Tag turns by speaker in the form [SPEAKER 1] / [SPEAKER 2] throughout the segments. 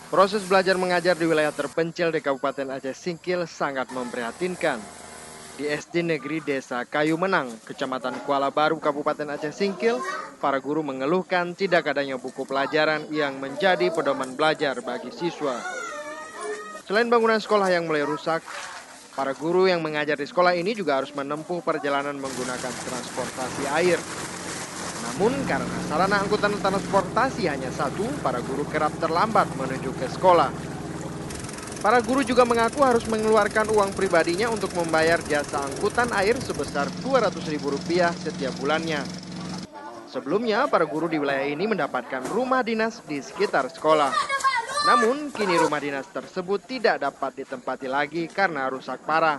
[SPEAKER 1] Proses belajar mengajar di wilayah terpencil di Kabupaten Aceh Singkil sangat memprihatinkan. Di SD Negeri Desa Kayu Menang, Kecamatan Kuala Baru, Kabupaten Aceh Singkil, para guru mengeluhkan tidak adanya buku pelajaran yang menjadi pedoman belajar bagi siswa. Selain bangunan sekolah yang mulai rusak, para guru yang mengajar di sekolah ini juga harus menempuh perjalanan menggunakan transportasi air. Namun karena sarana angkutan transportasi hanya satu, para guru kerap terlambat menuju ke sekolah. Para guru juga mengaku harus mengeluarkan uang pribadinya untuk membayar jasa angkutan air sebesar Rp200.000 setiap bulannya. Sebelumnya, para guru di wilayah ini mendapatkan rumah dinas di sekitar sekolah. Namun, kini rumah dinas tersebut tidak dapat ditempati lagi karena rusak parah.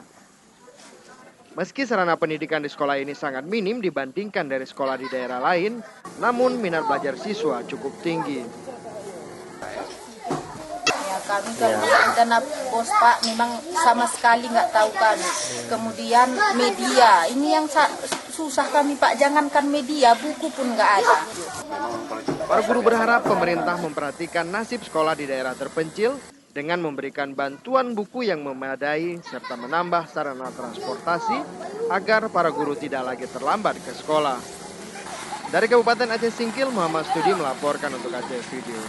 [SPEAKER 1] Meski sarana pendidikan di sekolah ini sangat minim dibandingkan dari sekolah di daerah lain, namun minat belajar siswa cukup tinggi.
[SPEAKER 2] Kami kalau rencana pos Pak memang sama sekali nggak tahu kan. Kemudian media, ini yang susah kami Pak, jangankan media, buku pun nggak ada.
[SPEAKER 1] Para guru berharap pemerintah memperhatikan nasib sekolah di daerah terpencil dengan memberikan bantuan buku yang memadai serta menambah sarana transportasi agar para guru tidak lagi terlambat ke sekolah. Dari Kabupaten Aceh Singkil, Muhammad Studi melaporkan untuk Aceh Video.